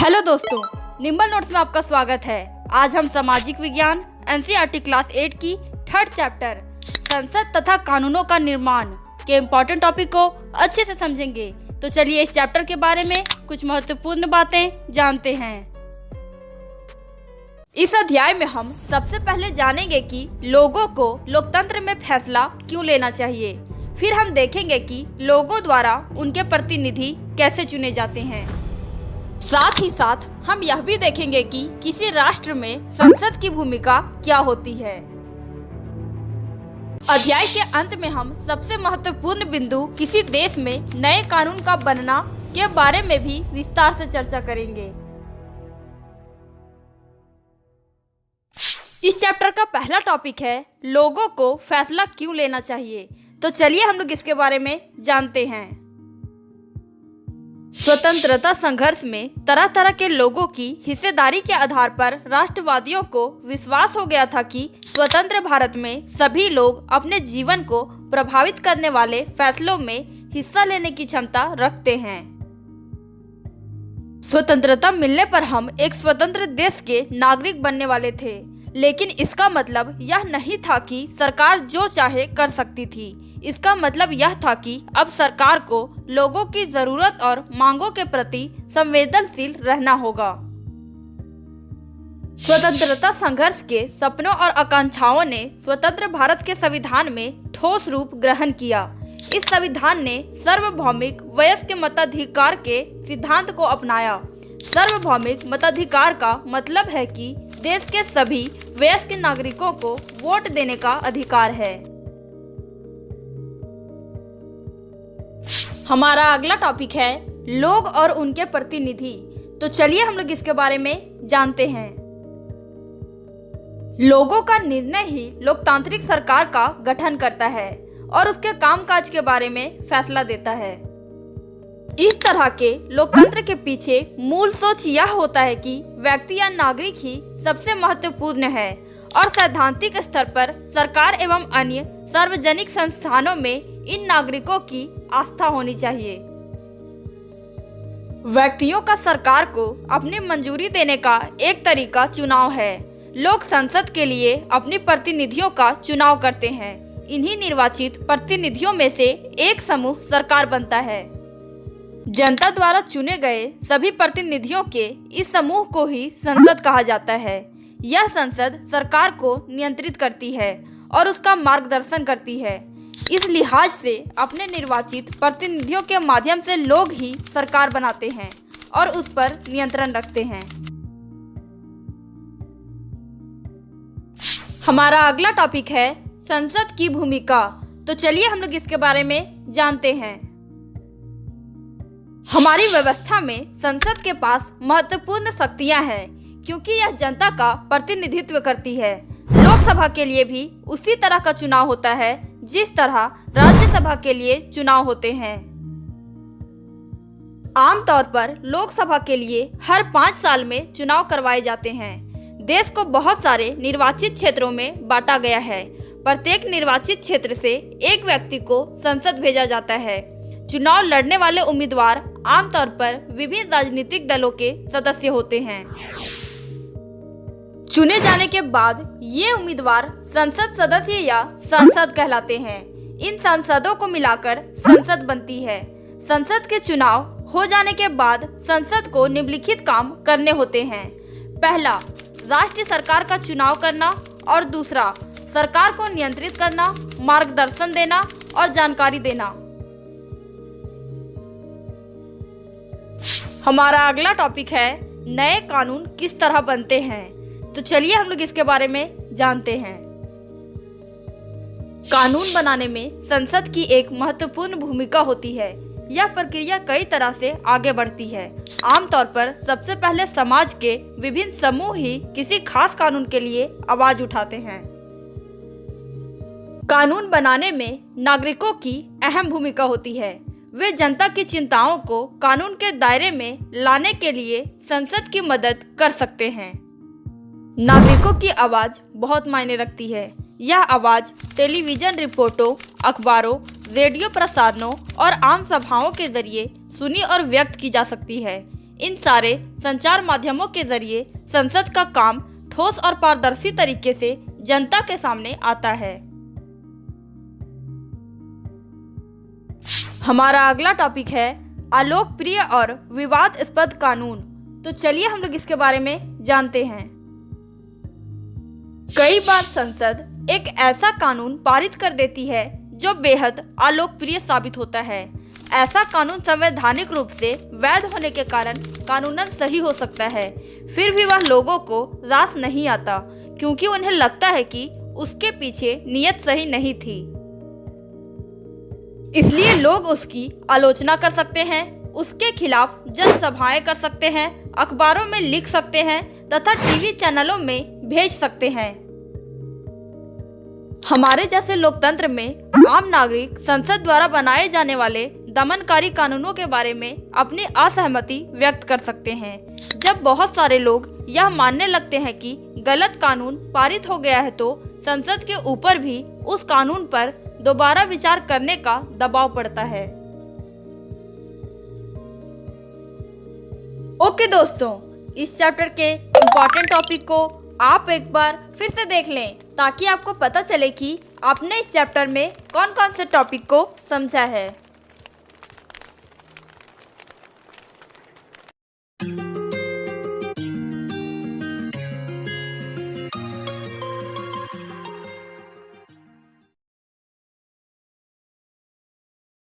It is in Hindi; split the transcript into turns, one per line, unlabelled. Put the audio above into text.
हेलो दोस्तों, निम्बल नोट्स में आपका स्वागत है। आज हम सामाजिक विज्ञान एनसीईआरटी क्लास 8 की थर्ड चैप्टर संसद तथा कानूनों का निर्माण के इम्पोर्टेंट टॉपिक को अच्छे से समझेंगे। तो चलिए इस चैप्टर के बारे में कुछ महत्वपूर्ण बातें जानते हैं। इस अध्याय में हम सबसे पहले जानेंगे कि लोगों को लोकतंत्र में फैसला क्यों लेना चाहिए। फिर हम देखेंगे कि लोगों द्वारा उनके प्रतिनिधि कैसे चुने जाते हैं। साथ ही साथ हम यह भी देखेंगे कि किसी राष्ट्र में संसद की भूमिका क्या होती है। अध्याय के अंत में हम सबसे महत्वपूर्ण बिंदु किसी देश में नए कानून का बनना के बारे में भी विस्तार से चर्चा करेंगे। इस चैप्टर का पहला टॉपिक है लोगों को फैसला क्यों लेना चाहिए। तो चलिए हम लोग इसके बारे में जानते हैं। स्वतंत्रता संघर्ष में तरह तरह के लोगों की हिस्सेदारी के आधार पर राष्ट्रवादियों को विश्वास हो गया था कि स्वतंत्र भारत में सभी लोग अपने जीवन को प्रभावित करने वाले फैसलों में हिस्सा लेने की क्षमता रखते हैं। स्वतंत्रता मिलने पर हम एक स्वतंत्र देश के नागरिक बनने वाले थे, लेकिन इसका मतलब यह नहीं था कि सरकार जो चाहे कर सकती थी। इसका मतलब यह था कि अब सरकार को लोगों की जरूरत और मांगों के प्रति संवेदनशील रहना होगा। स्वतंत्रता संघर्ष के सपनों और आकांक्षाओं ने स्वतंत्र भारत के संविधान में ठोस रूप ग्रहण किया। इस संविधान ने सार्वभौमिक वयस्क मताधिकार के सिद्धांत को अपनाया। सार्वभौमिक मताधिकार का मतलब है कि देश के सभी वयस्क नागरिकों को वोट देने का अधिकार है। हमारा अगला टॉपिक है लोग और उनके प्रतिनिधि। तो चलिए हम लोग इसके बारे में जानते हैं। लोगों का निर्णय ही लोकतांत्रिक सरकार का गठन करता है और उसके कामकाज के बारे में फैसला देता है। इस तरह के लोकतंत्र के पीछे मूल सोच यह होता है कि व्यक्ति या नागरिक ही सबसे महत्वपूर्ण है और सैद्धांतिक स्तर पर सरकार एवं अन्य सार्वजनिक संस्थानों में इन नागरिकों की आस्था होनी चाहिए। व्यक्तियों का सरकार को अपनी मंजूरी देने का एक तरीका चुनाव है। लोग संसद के लिए अपने प्रतिनिधियों का चुनाव करते हैं। इन्हीं निर्वाचित प्रतिनिधियों में से एक समूह सरकार बनता है। जनता द्वारा चुने गए सभी प्रतिनिधियों के इस समूह को ही संसद कहा जाता है। यह संसद सरकार को नियंत्रित करती है और उसका मार्गदर्शन करती है। इस लिहाज से अपने निर्वाचित प्रतिनिधियों के माध्यम से लोग ही सरकार बनाते हैं और उस पर नियंत्रण रखते हैं। हमारा अगला टॉपिक है संसद की भूमिका। तो चलिए हम लोग इसके बारे में जानते हैं। हमारी व्यवस्था में संसद के पास महत्वपूर्ण शक्तियां हैं क्योंकि यह जनता का प्रतिनिधित्व करती है। लोकसभा के लिए भी उसी तरह का चुनाव होता है जिस तरह राज्यसभा के लिए चुनाव होते हैं। आमतौर पर लोकसभा के लिए हर 5 साल में चुनाव करवाए जाते हैं। देश को बहुत सारे निर्वाचित क्षेत्रों में बांटा गया है। प्रत्येक निर्वाचित क्षेत्र से एक व्यक्ति को संसद भेजा जाता है। चुनाव लड़ने वाले उम्मीदवार आमतौर पर विभिन्न राजनीतिक दलों के सदस्य होते हैं। चुने जाने के बाद ये उम्मीदवार संसद सदस्य या सांसद कहलाते हैं। इन सांसदों को मिलाकर संसद बनती है। संसद के चुनाव हो जाने के बाद संसद को निम्नलिखित काम करने होते हैं। पहला, राष्ट्रीय सरकार का चुनाव करना और दूसरा, सरकार को नियंत्रित करना, मार्गदर्शन देना और जानकारी देना। हमारा अगला टॉपिक है नए कानून किस तरह बनते हैं। तो चलिए हम लोग इसके बारे में जानते हैं। कानून बनाने में संसद की एक महत्वपूर्ण भूमिका होती है। यह प्रक्रिया कई तरह से आगे बढ़ती है। आमतौर पर सबसे पहले समाज के विभिन्न समूह ही किसी खास कानून के लिए आवाज उठाते हैं। कानून बनाने में नागरिकों की अहम भूमिका होती है। वे जनता की चिंताओं को कानून के दायरे में लाने के लिए संसद की मदद कर सकते हैं। नागरिकों की आवाज बहुत मायने रखती है। यह आवाज टेलीविजन रिपोर्टों, अखबारों, रेडियो प्रसारणों और आम सभाओं के जरिए सुनी और व्यक्त की जा सकती है। इन सारे संचार माध्यमों के जरिए संसद का काम ठोस और पारदर्शी तरीके से जनता के सामने आता है। हमारा अगला टॉपिक है अलोकप्रिय और विवादास्पद कानून। तो चलिए हम लोग इसके बारे में जानते हैं। कई बार संसद एक ऐसा कानून पारित कर देती है जो बेहद अलोकप्रिय साबित होता है। ऐसा कानून संवैधानिक रूप से वैध होने के कारण कानूनन सही हो सकता है, फिर भी वह लोगों को रास नहीं आता क्योंकि उन्हें लगता है कि उसके पीछे नियत सही नहीं थी। इसलिए लोग उसकी आलोचना कर सकते हैं, उसके खिलाफ जनसभाएं कर सकते हैं, अखबारों में लिख सकते हैं तथा टीवी चैनलों में भेज सकते हैं। हमारे जैसे लोकतंत्र में आम नागरिक संसद द्वारा बनाए जाने वाले दमनकारी कानूनों के बारे में अपनी असहमति व्यक्त कर सकते हैं। जब बहुत सारे लोग यह मानने लगते हैं कि गलत कानून पारित हो गया है तो संसद के ऊपर भी उस कानून पर दोबारा विचार करने का दबाव पड़ता है। ओके दोस्तों, इस चैप्टर के इम्पोर्टेंट टॉपिक को आप एक बार फिर से देख लें ताकि आपको पता चले कि आपने इस चैप्टर में कौन कौन से टॉपिक को समझा है।